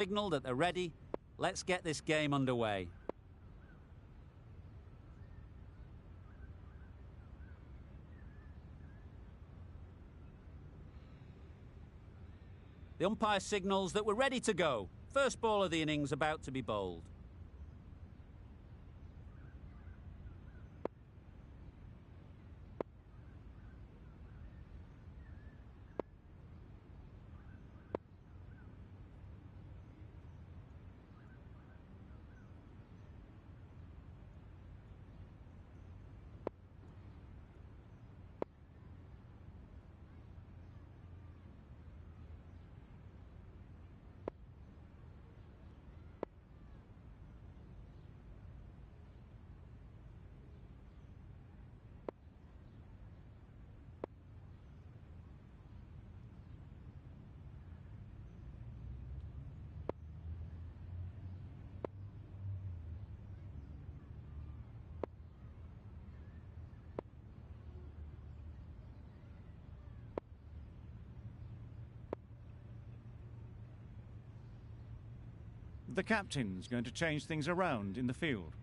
Signal that they're ready. Let's get this game underway. The umpire signals that we're ready to go. First ball of the innings about to be bowled. The captain's going to change things around in the field.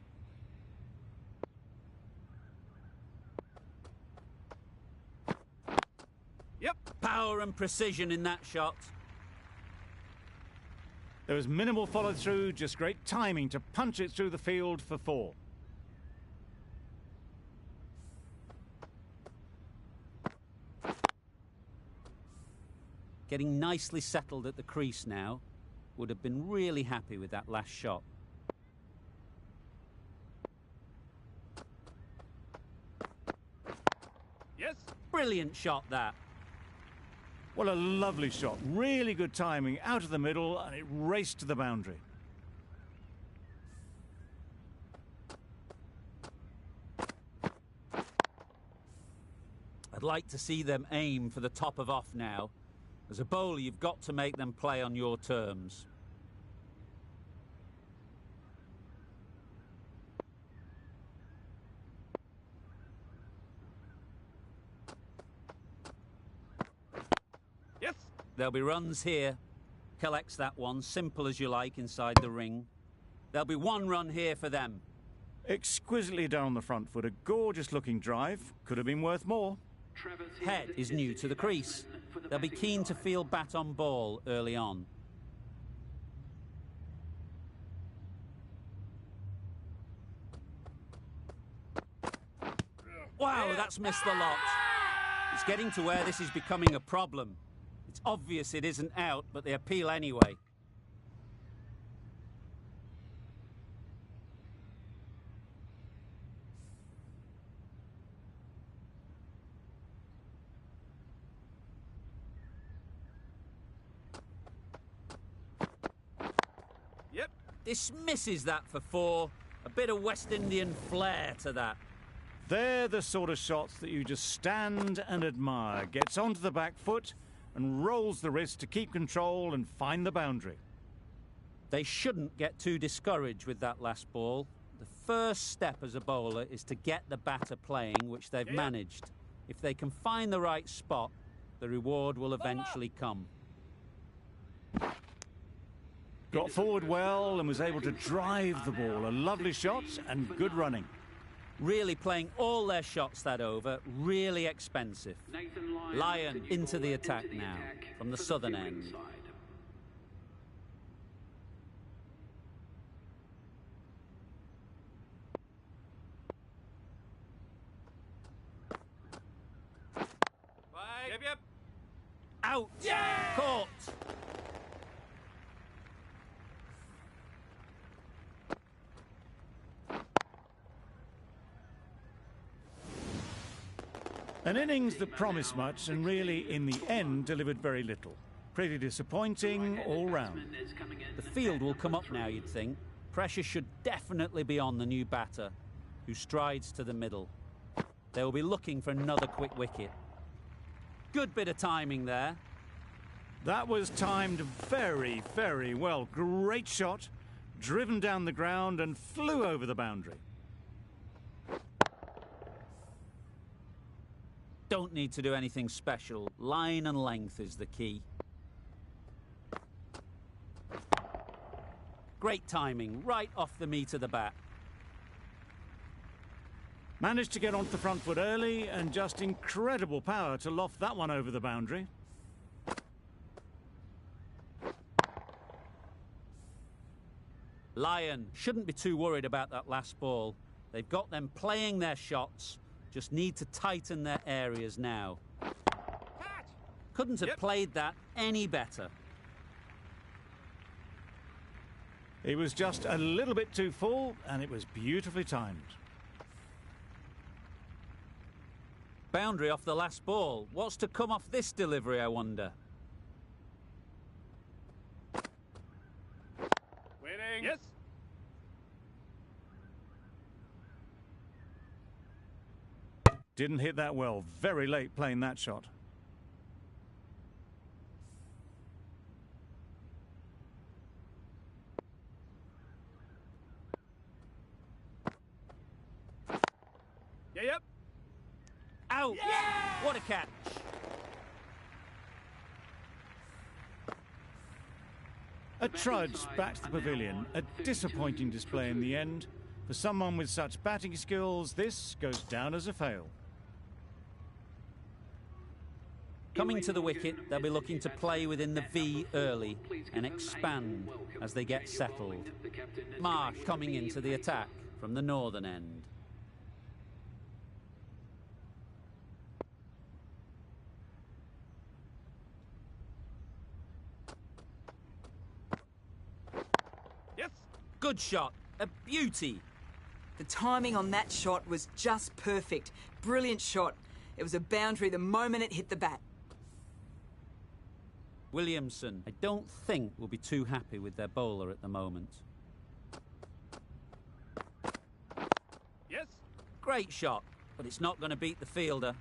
Yep, power and precision in that shot. There was minimal follow-through, just great timing to punch it through the field for 4. Getting nicely settled at the crease now. Would have been really happy with that last shot. Yes. Brilliant shot, that. What a lovely shot. Really good timing out of the middle, and it raced to the boundary. I'd like to see them aim for the top of off now. As a bowler, you've got to make them play on your terms. Yes. There'll be runs here. Collects that one, simple as you like, inside the ring. There'll be 1 run here for them. Exquisitely done on the front foot. A gorgeous-looking drive. Could have been worth more. Head is new to the crease. They'll be keen to field bat on ball early on. Wow, that's missed the lot. It's getting to where this is becoming a problem. It's obvious it isn't out, but they appeal anyway. Yep. Dismisses that for 4. A bit of West Indian flair to that. They're the sort of shots that you just stand and admire. Gets onto the back foot and rolls the wrist to keep control and find the boundary. They shouldn't get too discouraged with that last ball. The first step as a bowler is to get the batter playing, which they've managed. If they can find the right spot, the reward will eventually come. Got forward well and was able to drive the ball. A lovely shot and good running. Really playing all their shots that over, really expensive. Lyon into the attack now, from the southern end. Yep. Out! Caught! An innings that promised much and really, in the end, delivered very little. Pretty disappointing all round. The field will come up now, you'd think. Pressure should definitely be on the new batter, who strides to the middle. They will be looking for another quick wicket. Good bit of timing there. That was timed very, very well. Great shot, driven down the ground and flew over the boundary. Don't need to do anything special. Line and length is the key. Great timing, right off the meat of the bat. Managed to get onto the front foot early and just incredible power to loft that one over the boundary. Lyon shouldn't be too worried about that last ball. They've got them playing their shots, just need to tighten their areas now. Couldn't have played that any better. It was just a little bit too full and it was beautifully timed. Boundary off the last ball. What's to come off this delivery, I wonder? Winning. Yes. Didn't hit that well. Very late playing that shot. Yep. Out! Yeah! What a catch! A trudge back to the pavilion. A disappointing display in the end. For someone with such batting skills, this goes down as a fail. Coming to the wicket, they'll be looking to play within the V early and expand as they get settled. Marsh coming into the attack from the northern end. Yes. Good shot, a beauty. The timing on that shot was just perfect. Brilliant shot. It was a boundary the moment it hit the bat. Williamson, I don't think, will be too happy with their bowler at the moment. Yes. Great shot, but it's not going to beat the fielder.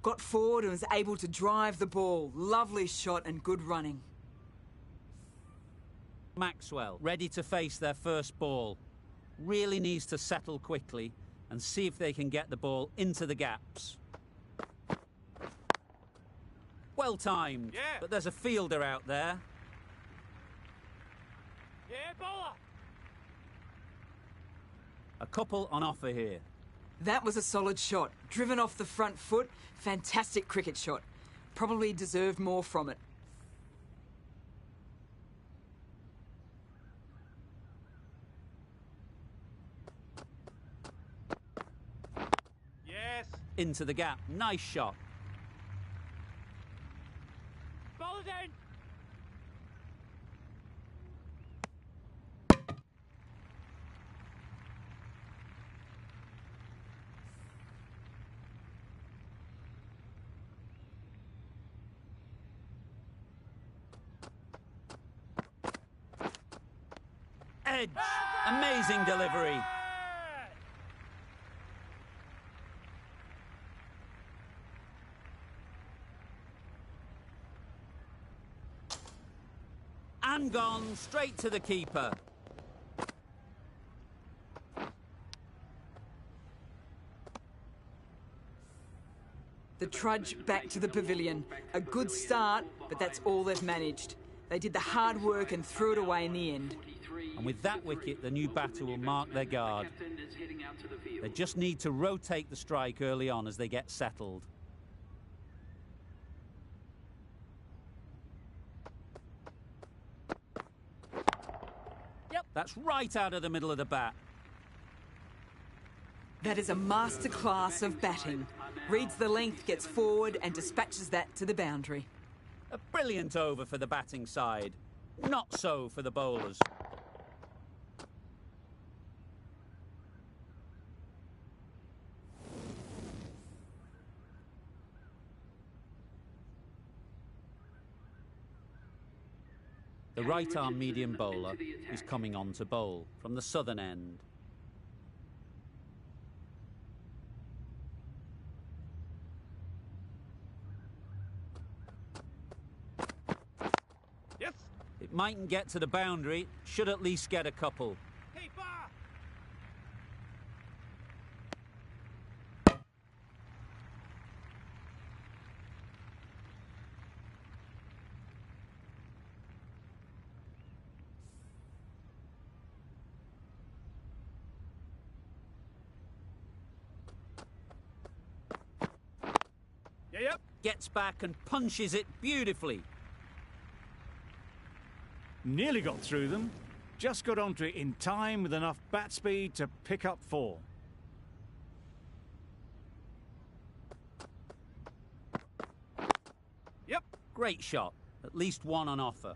Got forward and was able to drive the ball. Lovely shot and good running. Maxwell, ready to face their first ball. Really needs to settle quickly and see if they can get the ball into the gaps. Well timed, but there's a fielder out there. Yeah, bowler. A couple on offer here. That was a solid shot. Driven off the front foot. Fantastic cricket shot. Probably deserved more from it. Yes. Into the gap. Nice shot. Bowler's in. Edge. Amazing delivery. And gone straight to the keeper. The trudge back to the pavilion. A good start, but that's all they've managed. They did the hard work and threw it away in the end. And with that wicket, the new batter will mark their guard. They just need to rotate the strike early on as they get settled. Yep, that's right out of the middle of the bat. That is a masterclass of batting. Reads the length, gets forward and dispatches that to the boundary. A brilliant over for the batting side. Not so for the bowlers. The right-arm medium bowler is coming on to bowl from the southern end. Yes. It mightn't get to the boundary, should at least get a couple. Keeper. Yep. Gets back and punches it beautifully. Nearly got through them. Just got onto it in time with enough bat speed to pick up 4. Yep. Great shot. At least one on offer.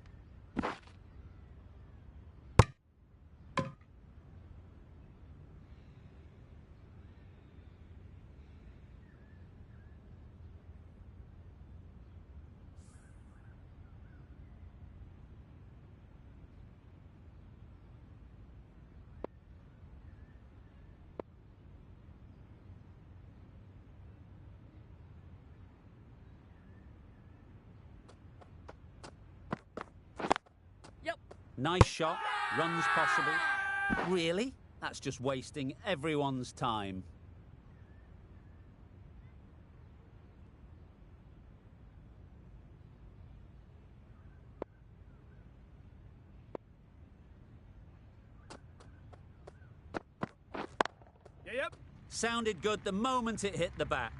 Nice shot. Runs possible. Really? That's just wasting everyone's time. Yep. Sounded good the moment it hit the bat.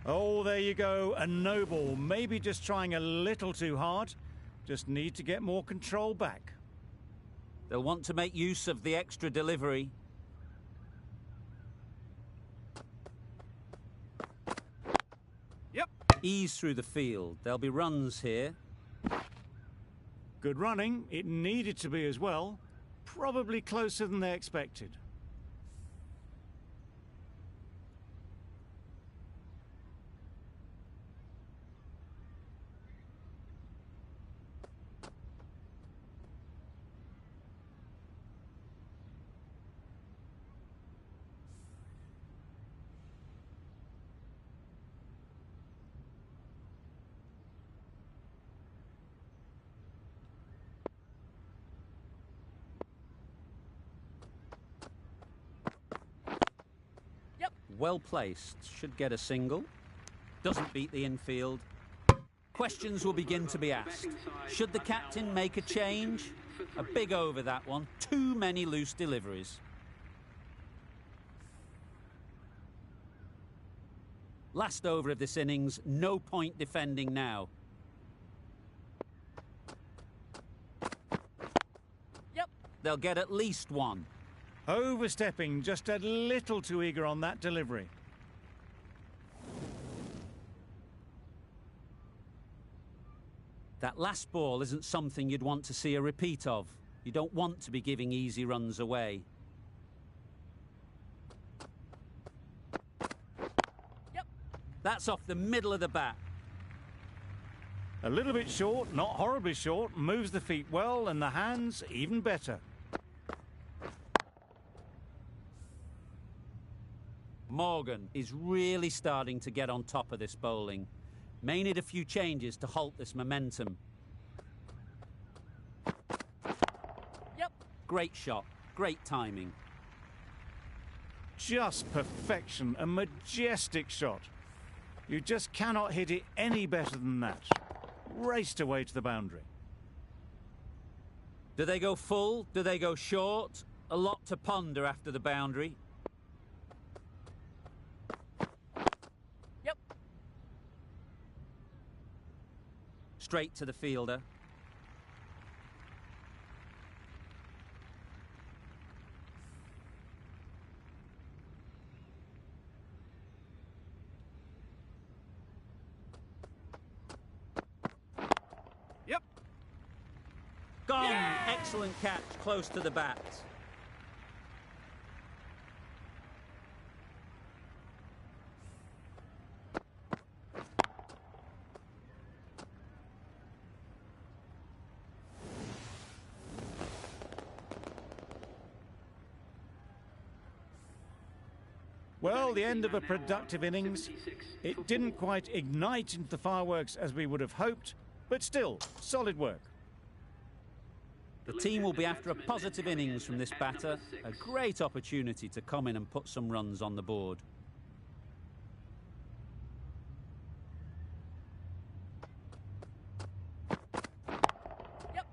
Oh, there you go. A no ball. Maybe just trying a little too hard. Just need to get more control back. They'll want to make use of the extra delivery. Yep. Ease through the field. There'll be runs here. Good running. It needed to be as well. Probably closer than they expected. Well placed. Should get a single. Doesn't beat the infield. Questions will begin to be asked. Should the captain make a change? A big over that one. Too many loose deliveries. Last over of this innings. No point defending now. Yep. They'll get at least one. Overstepping, just a little too eager on that delivery. That last ball isn't something you'd want to see a repeat of. You don't want to be giving easy runs away. Yep. That's off the middle of the bat. A little bit short, not horribly short, moves the feet well and the hands even better. Morgan is really starting to get on top of this bowling. May need a few changes to halt this momentum. Yep. Great shot. Great timing. Just perfection, a majestic shot. You just cannot hit it any better than that. Raced away to the boundary. Do they go full? Do they go short? A lot to ponder after the boundary. Yep. Straight to the fielder. Yep. Gone! Excellent catch, close to the bat. Well, the end of a productive innings. It didn't quite ignite into the fireworks as we would have hoped, but still, solid work. The team will be after a positive innings from this batter. A great opportunity to come in and put some runs on the board. Yep.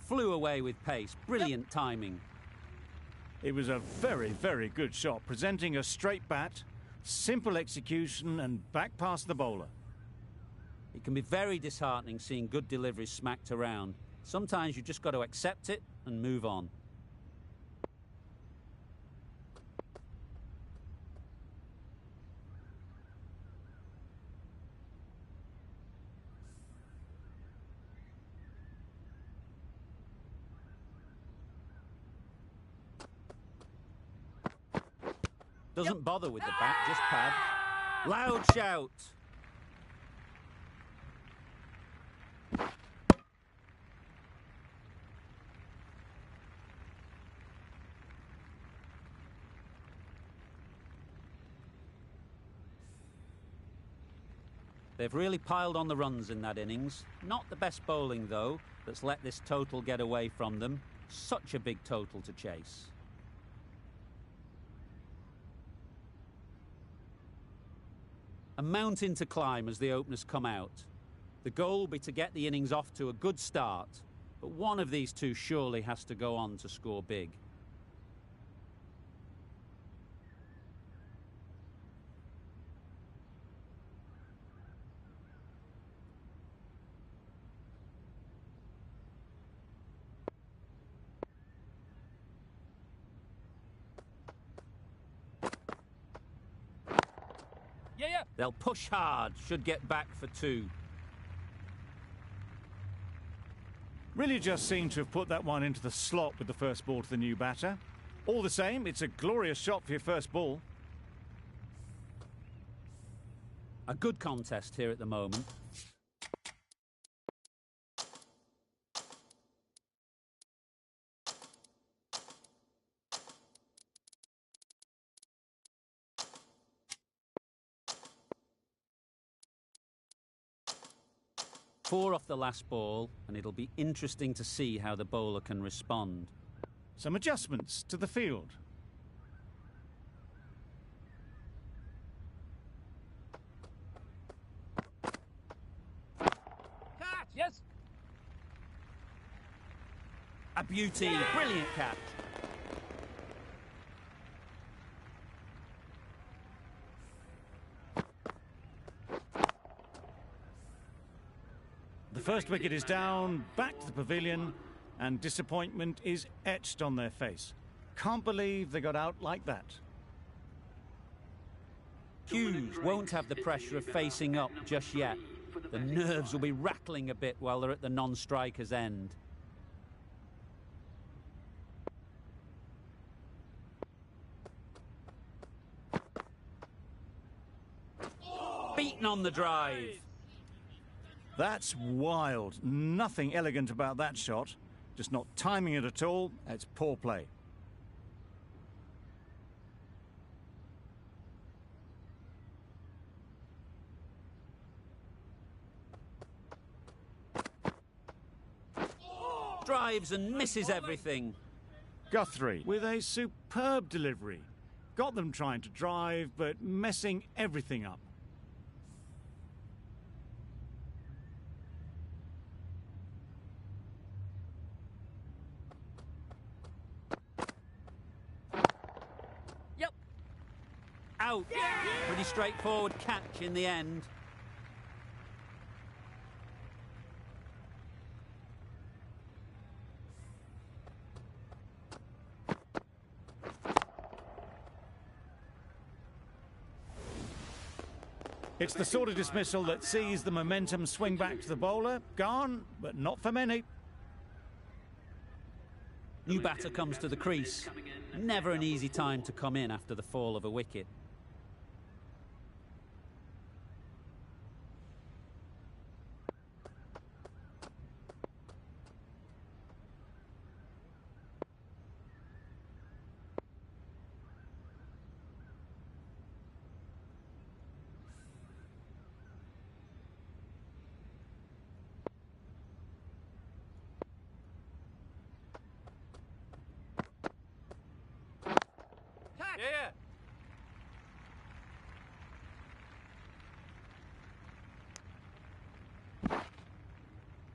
Flew away with pace. Brilliant timing. It was a very, very good shot, presenting a straight bat, simple execution and back past the bowler. It can be very disheartening seeing good deliveries smacked around. Sometimes you just got to accept it and move on. Doesn't bother with the bat, just pad. Loud shout. They've really piled on the runs in that innings. Not the best bowling, though, that's let this total get away from them. Such a big total to chase. A mountain to climb as the openers come out. The goal will be to get the innings off to a good start, but one of these two surely has to go on to score big. Yeah. They'll push hard, should get back for two. Really just seemed to have put that one into the slot with the first ball to the new batter. All the same, it's a glorious shot for your first ball. A good contest here at the moment. Four off the last ball, and it'll be interesting to see how the bowler can respond. Some adjustments to the field. Catch. Yes. A beauty, brilliant catch. The first wicket is down, back to the pavilion, and disappointment is etched on their face. Can't believe they got out like that. Hughes won't have the pressure of facing up just yet. The nerves will be rattling a bit while they're at the non-striker's end. Beaten on the drive. That's wild. Nothing elegant about that shot. Just not timing it at all. It's poor play. Drives and misses everything. Guthrie with a superb delivery. Got them trying to drive, but messing everything up. Yep. Out. Pretty straightforward catch in the end. It's the sort of dismissal that sees the momentum swing back to the bowler. Gone, but not for many. New batter comes to the crease. Never an easy time to come in after the fall of a wicket. Yeah.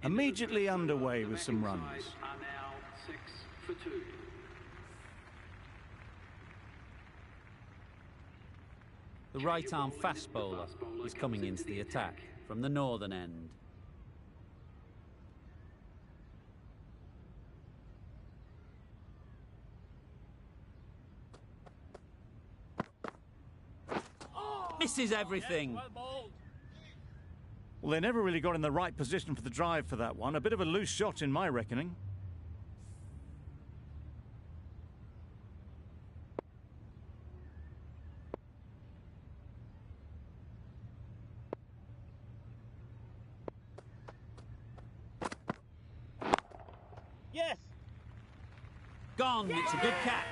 Immediately underway with some runs. Are now 6 for 2. The right-arm fast bowler is coming into the attack from the northern end. Misses everything. Well bowled. Well, they never really got in the right position for the drive for that one. A bit of a loose shot in my reckoning. Yes. Gone. It's a good catch.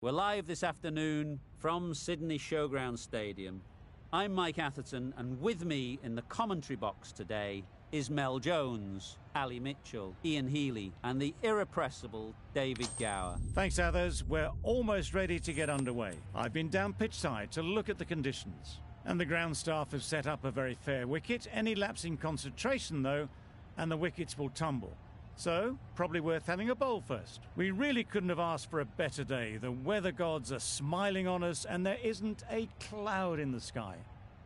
We're live this afternoon from Sydney Showground Stadium. I'm Mike Atherton, and with me in the commentary box today is Mel Jones, Ali Mitchell, Ian Healy, and the irrepressible David Gower. Thanks, others. We're almost ready to get underway. I've been down pitch side to look at the conditions. And the ground staff have set up a very fair wicket. Any lapse in concentration, though, and the wickets will tumble. So, probably worth having a bowl first. We really couldn't have asked for a better day. The weather gods are smiling on us and there isn't a cloud in the sky.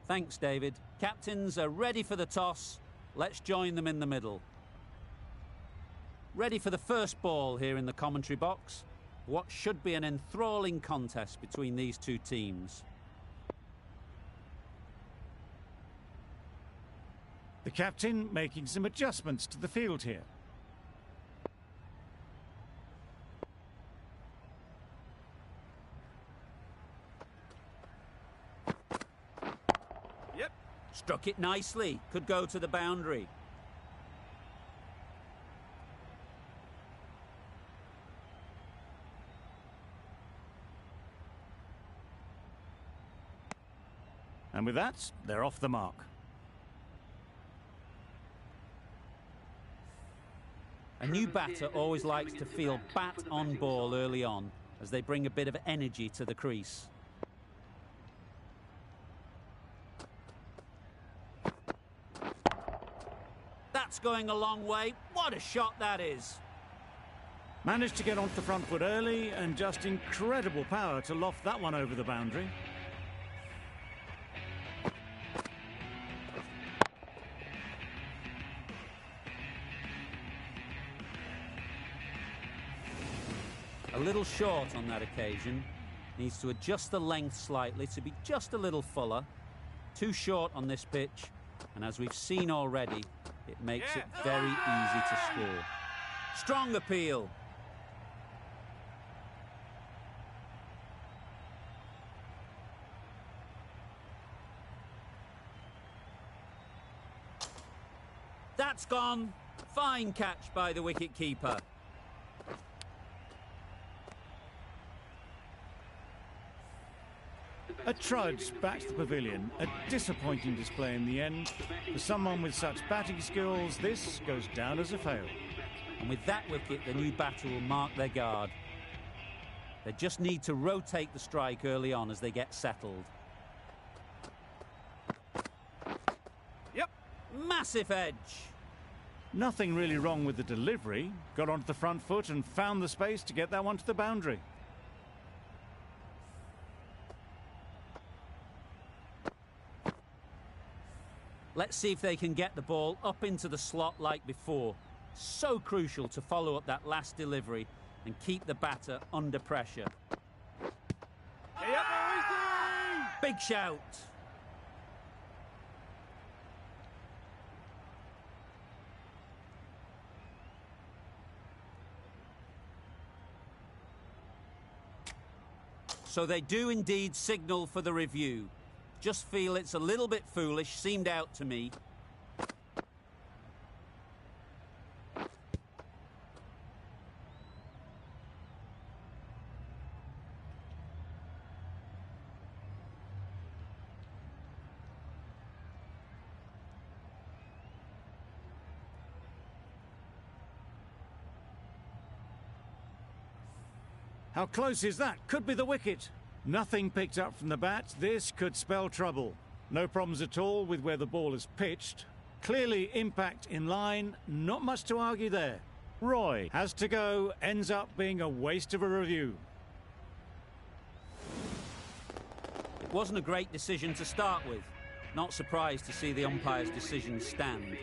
Thanks, David. Captains are ready for the toss. Let's join them in the middle. Ready for the first ball here in the commentary box. What should be an enthralling contest between these two teams. The captain making some adjustments to the field here. Struck it nicely. Could go to the boundary. And with that, they're off the mark. A new batter always likes to feel bat on ball early on, as they bring a bit of energy to the crease. That's going a long way. What a shot that is. Managed to get onto the front foot early and just incredible power to loft that one over the boundary. A little short on that occasion. Needs to adjust the length slightly to be just a little fuller. Too short on this pitch, and as we've seen already, it makes it very easy to score. Strong appeal. That's gone. Fine catch by the wicket-keeper. A trudge back to the pavilion. A disappointing display in the end. For someone with such batting skills, this goes down as a fail. And with that wicket, the new batter will mark their guard. They just need to rotate the strike early on as they get settled. Yep. Massive edge. Nothing really wrong with the delivery. Got onto the front foot and found the space to get that one to the boundary. Let's see if they can get the ball up into the slot like before. So crucial to follow up that last delivery and keep the batter under pressure. Big shout. So they do indeed signal for the review. Just feel it's a little bit foolish, seemed out to me. How close is that? Could be the wicket. Nothing picked up from the bat. This could spell trouble. No problems at all with where the ball is pitched. Clearly impact in line. Not much to argue there. Roy has to go. Ends up being a waste of a review. It wasn't a great decision to start with. Not surprised to see the umpire's decision stand.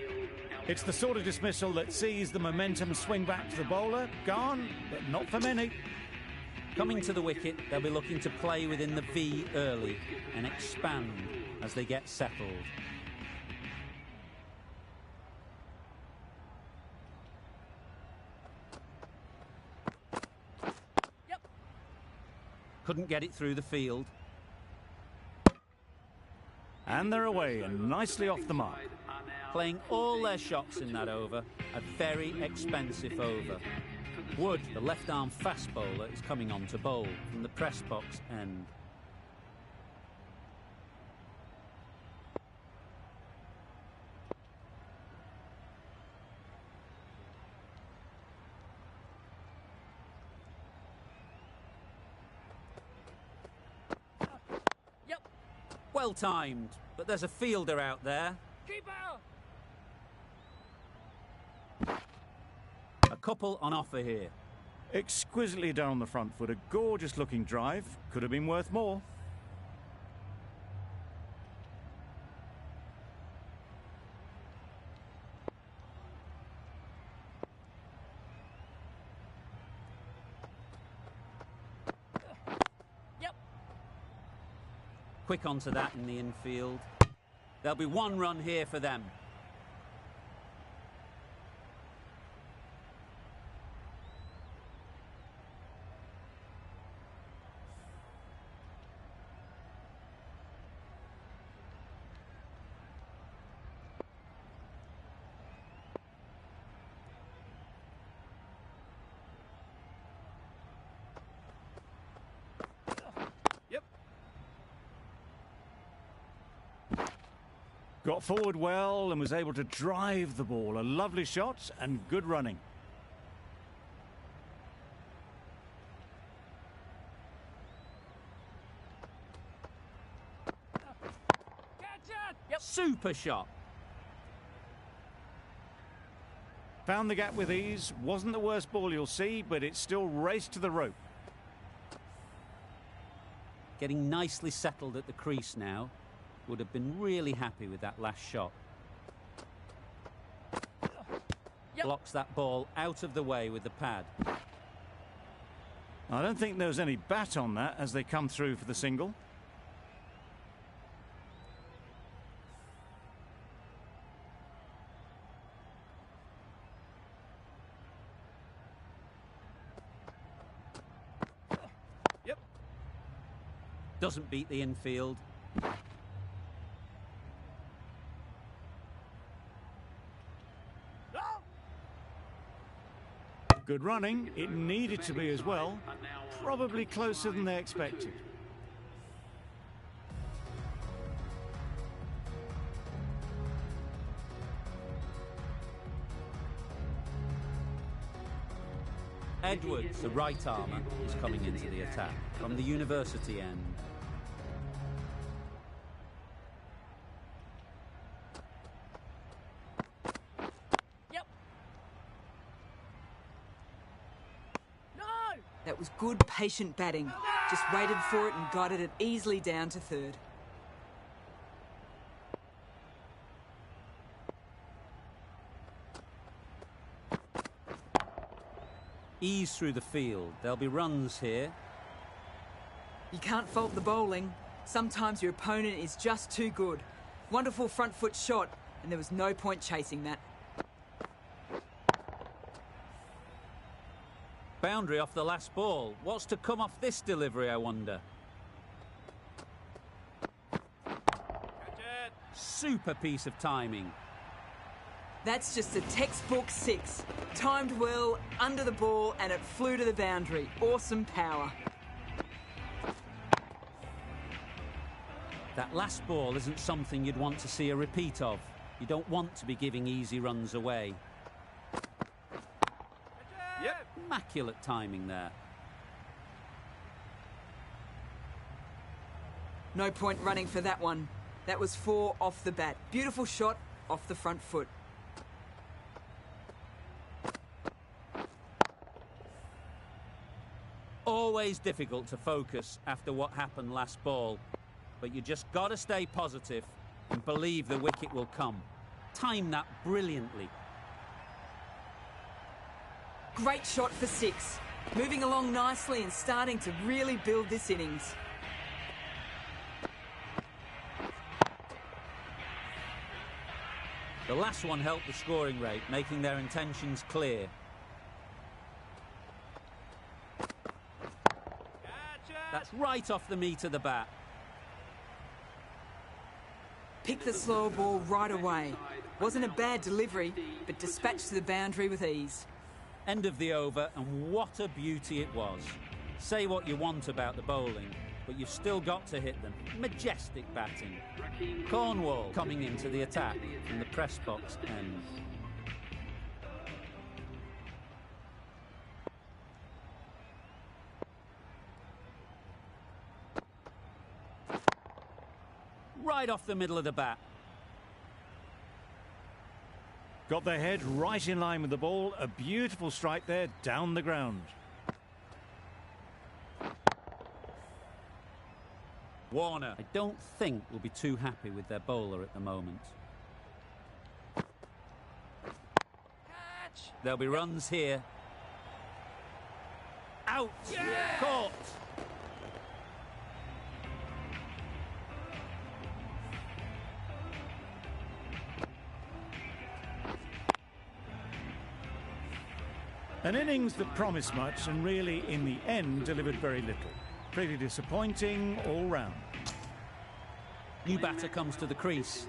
It's the sort of dismissal that sees the momentum swing back to the bowler. Gone, but not for many. Coming to the wicket, they'll be looking to play within the V early and expand as they get settled. Yep. Couldn't get it through the field. And they're away and nicely off the mark. Playing all their shots in that over, a very expensive over. Wood, the left-arm fast bowler, is coming on to bowl from the press box end. Yep. Well timed, but there's a fielder out there. Keeper. A couple on offer here. Exquisitely done on the front foot. A gorgeous looking drive. Could have been worth more. Yep. Quick onto that in the infield. There'll be one run here for them. Got forward well and was able to drive the ball. A lovely shot and good running. Catch it. Yep. Super shot. Found the gap with ease. Wasn't the worst ball you'll see, but it still raced to the rope. Getting nicely settled at the crease now. Would have been really happy with that last shot. Yep. Blocks that ball out of the way with the pad. I don't think there was any bat on that as they come through for the single. Doesn't beat the infield. Good running. It needed to be as well. Probably closer than they expected. Edwards, the right armour, is coming into the attack from the university end. Yep. No! That was good, patient batting. Just waited for it and guided it easily down to third. Ease through the field. There'll be runs here. You can't fault the bowling. Sometimes your opponent is just too good. Wonderful front foot shot, and there was no point chasing that. Boundary off the last ball. What's to come off this delivery, I wonder? Super piece of timing. That's just a textbook six. Timed well, under the ball, and it flew to the boundary. Awesome power. That last ball isn't something you'd want to see a repeat of. You don't want to be giving easy runs away. Yep. Immaculate timing there. No point running for that one. That was 4 off the bat. Beautiful shot off the front foot. Always difficult to focus after what happened last ball. But you just got to stay positive and believe the wicket will come. Time that brilliantly. Great shot for 6. Moving along nicely and starting to really build this innings. The last one helped the scoring rate, making their intentions clear. That's right off the meat of the bat. Picked the slower ball right away. Wasn't a bad delivery, but dispatched to the boundary with ease. End of the over, and what a beauty it was. Say what you want about the bowling, but you've still got to hit them. Majestic batting. Cornwall coming into the attack from the press box end. Right off the middle of the bat. Got their head right in line with the ball. A beautiful strike there down the ground. Warner, I don't think will be too happy with their bowler at the moment. Catch! There'll be runs here. Out! Yeah! Caught! An innings that promised much and really, in the end, delivered very little. Pretty disappointing all round. New batter comes to the crease.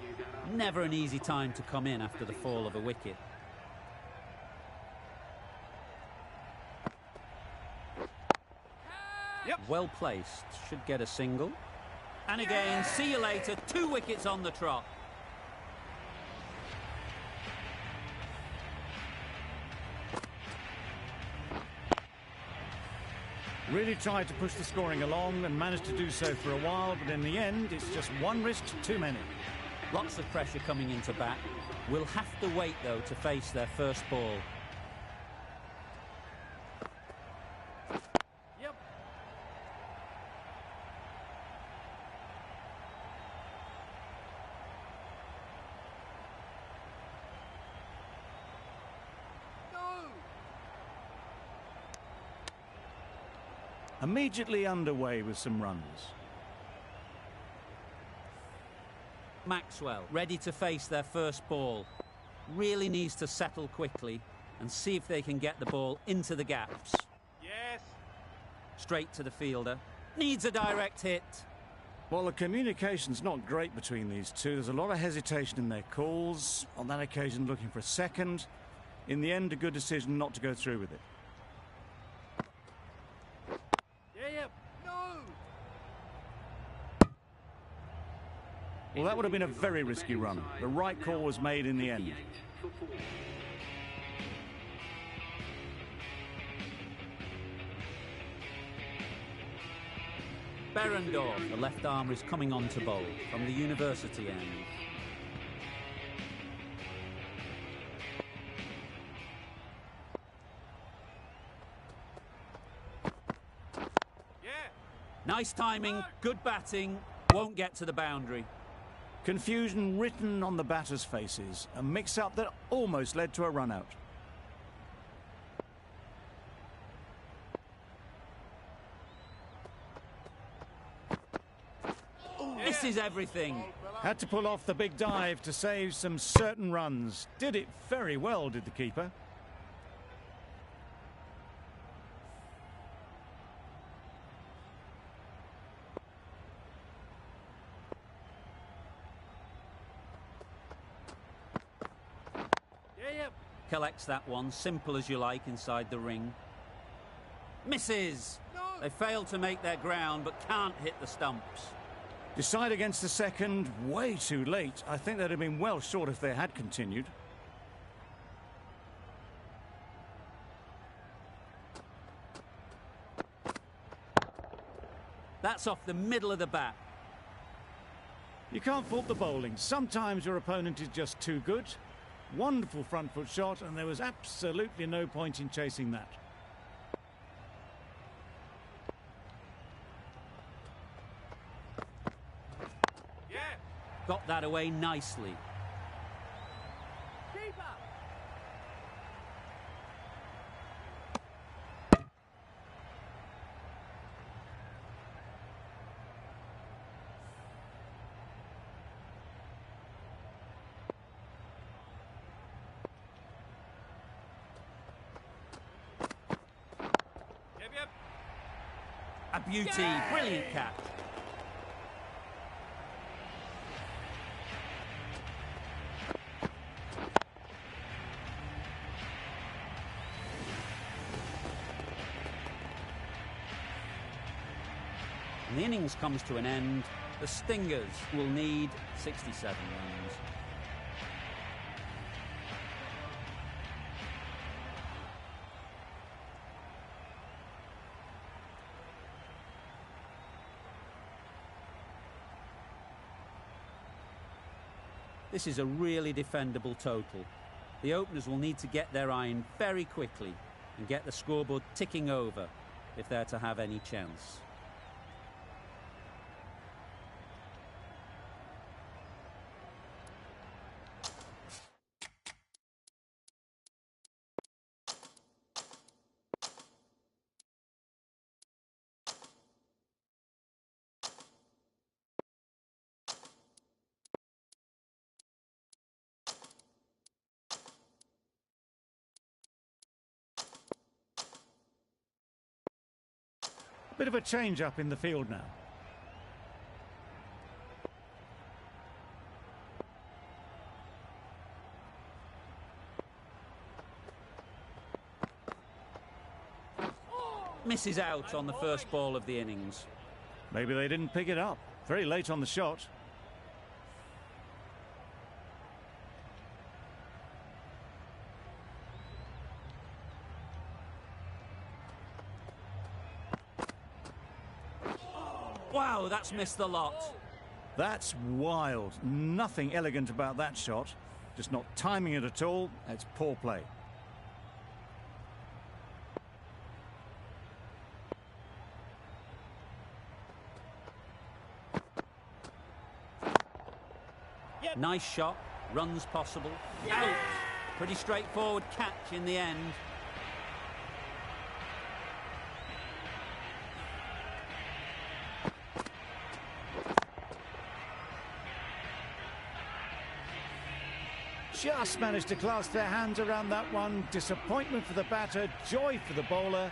Never an easy time to come in after the fall of a wicket. Yep. Well placed. Should get a single. And again, see you later. 2 wickets on the trot. Really tried to push the scoring along and managed to do so for a while, but in the end, it's just one risk too many. Lots of pressure coming into bat. We'll have to wait, though, to face their first ball. Yep. No! Immediately underway with some runs. Maxwell, ready to face their first ball. Really needs to settle quickly and see if they can get the ball into the gaps. Yes! Straight to the fielder. Needs a direct hit. Well, the communication's not great between these two. There's a lot of hesitation in their calls. On that occasion, looking for a second. In the end, a good decision not to go through with it. Yeah. No. Well, that would have been a very risky run. The right call was made in the end. 58 for 4. Berendorf, the left armour, is coming on to bowl from the university end. Yeah. Nice timing, good batting, won't get to the boundary. Confusion written on the batters' faces. A mix-up that almost led to a run-out. Misses everything. Had to pull off the big dive to save some certain runs. Did it very well, did the keeper. Yeah. Collects that one, simple as you like, inside the ring. Misses. No. They fail to make their ground, but can't hit the stumps. Decide against the second, way too late. I think they'd have been well short if they had continued. That's off the middle of the bat. You can't fault the bowling. Sometimes your opponent is just too good. Wonderful front foot shot, and there was absolutely no point in chasing that. Yeah. Got that away nicely. Keeper. Yep. A beauty, brilliant catch. And the innings comes to an end. The Stingers will need 67 runs. This is a really defendable total. The openers will need to get their iron very quickly and get the scoreboard ticking over if they're to have any chance. Bit of a change up in the field now. Misses out on the first ball of the innings. Maybe they didn't pick it up. Very late on the shot. Wow, that's missed the lot. That's wild. Nothing elegant about that shot. Just not timing it at all. It's poor play. Nice shot, runs possible. Out. Pretty straightforward catch in the end. Just managed to clasp their hands around that one. Disappointment for the batter, joy for the bowler.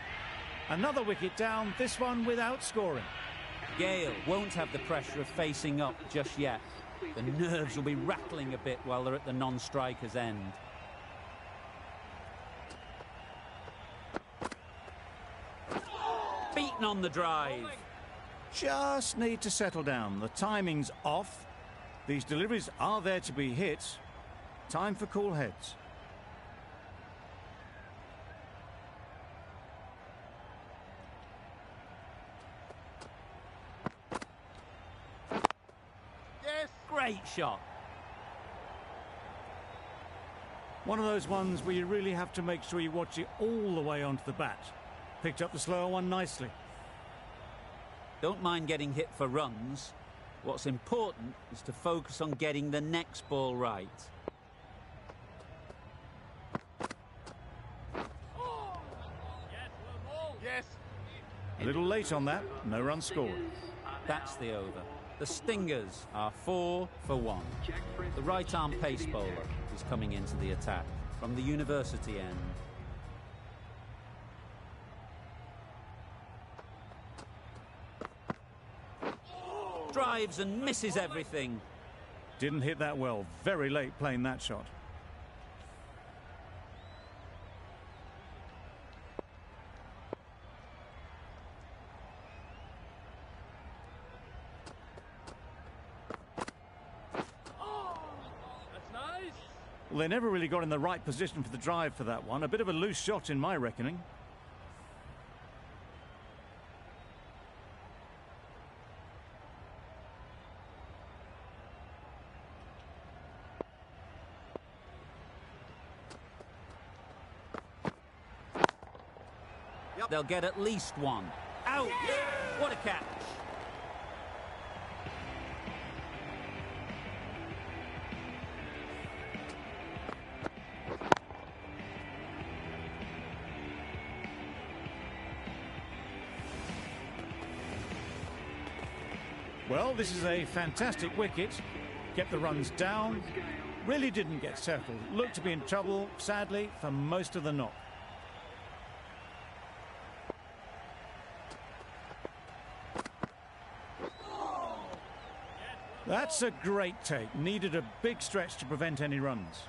Another wicket down, this one without scoring. Gale won't have the pressure of facing up just yet. The nerves will be rattling a bit while they're at the non-striker's end. Beaten on the drive. Just need to settle down. The timing's off. These deliveries are there to be hit. Time for cool heads. Yes. Great shot. One of those ones where you really have to make sure you watch it all the way onto the bat. Picked up the slower one nicely. Don't mind getting hit for runs. What's important is to focus on getting the next ball right. Yes, one more. Yes. A little late on that. No run scored. That's the over. The Stingers are 4 for 1. The right-arm pace bowler is coming into the attack from the university end. Drives and misses everything. Didn't hit that well. Very late playing that shot. That's nice. Well, they never really got in the right position for the drive for that one. A bit of a loose shot in my reckoning. They'll get at least one. Out! What a catch! Well, this is a fantastic wicket. Kept the runs down. Really didn't get settled. Looked to be in trouble, sadly, for most of the knock. That's a great take. Needed a big stretch to prevent any runs.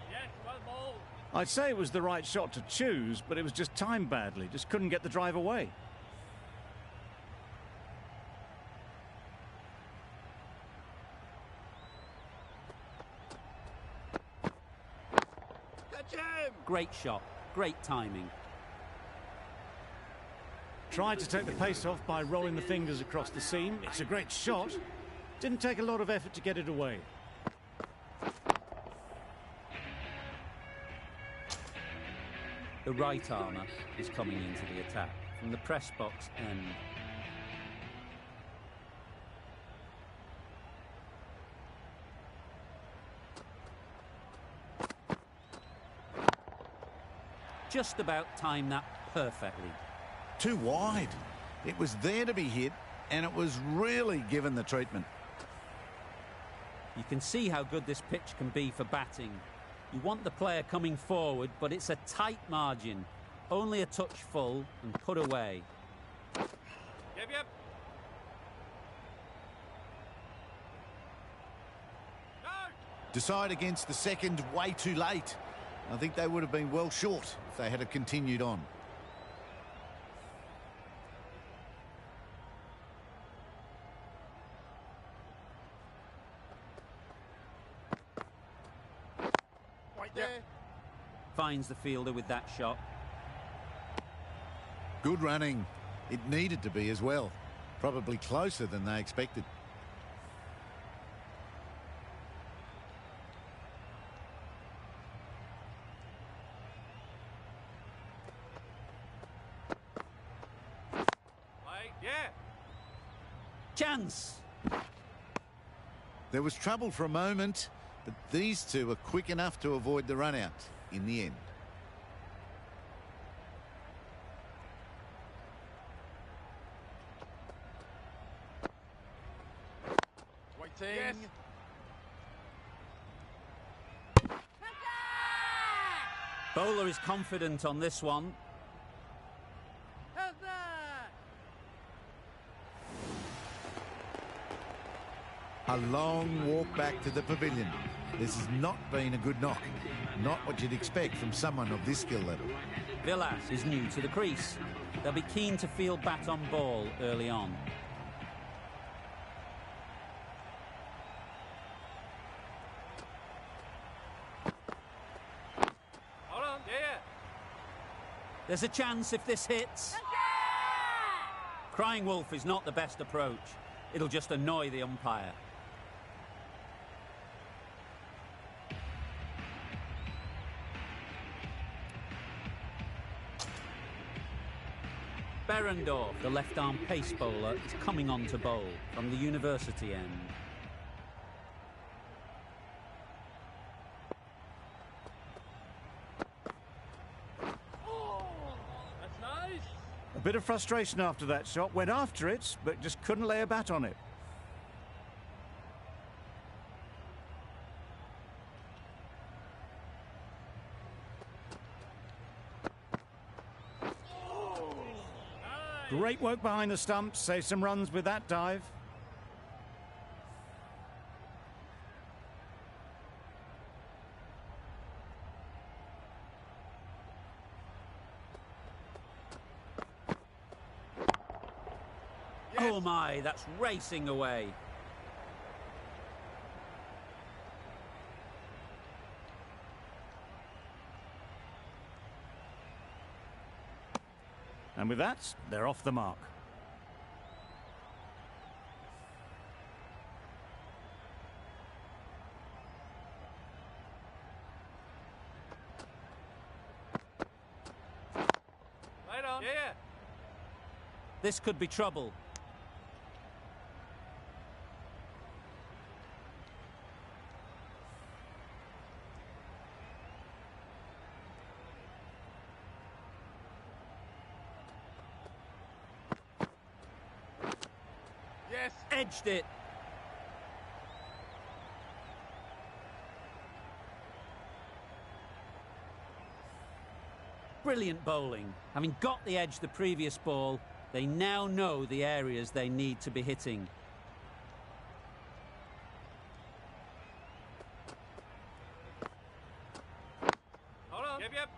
Yes, one more. I'd say it was the right shot to choose, but it was just timed badly. Just couldn't get the drive away. Catch him. Great shot. Great timing. Tried to take the pace off by rolling the fingers across the seam. It's a great shot. Didn't take a lot of effort to get it away. The right armour is coming into the attack from the press box end. Just about timed that perfectly. Too wide. It was there to be hit, and it was really given the treatment. You can see how good this pitch can be for batting. You want the player coming forward, but it's a tight margin. Only a touch full and put away. Yep. No. Decide against the second way too late. I think they would have been well short if they had continued on. Right there. Finds the fielder with that shot. Good running. It needed to be as well. Probably closer than they expected. Yeah. Chance! There was trouble for a moment, but these two were quick enough to avoid the run out in the end. batting. Yes. Bowler is confident on this one. How's that? A long walk back to the pavilion. This has not been a good knock. Not what you'd expect from someone of this skill level. Villas is new to the crease. They'll be keen to field bat on ball early on. Hold on. Yeah. There's a chance if this hits. Crying wolf is not the best approach. It'll just annoy the umpire. Berendorf, the left-arm pace bowler, is coming on to bowl from the university end. That's nice. A bit of frustration after that shot. Went after it, but just couldn't lay a bat on it. Great work behind the stumps. Save some runs with that dive. Oh my, that's racing away. And with that, they're off the mark. Right on. Yeah. This could be trouble. Yes. Edged it. Brilliant bowling. Having got the edge the previous ball, they now know the areas they need to be hitting. Hold on. Yep.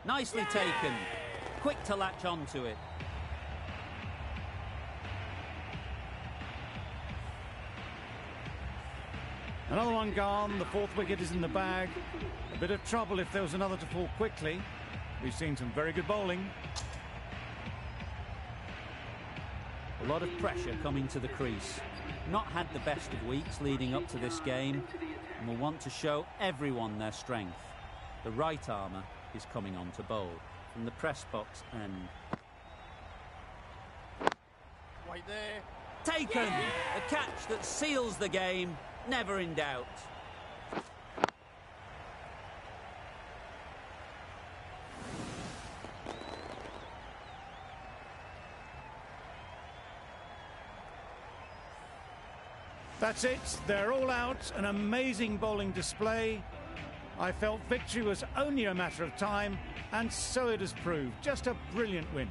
Nicely taken. Quick to latch onto it. Another one gone. The fourth wicket is in the bag. A bit of trouble if there was another to fall quickly. We've seen some very good bowling. A lot of pressure coming to the crease. Not had the best of weeks leading up to this game and will want to show everyone their strength. The right armour is coming on to bowl from the press box end. Wait there. Taken! A catch that seals the game, never in doubt. That's it. They're all out. An amazing bowling display. I felt victory was only a matter of time, and so it has proved. Just a brilliant win.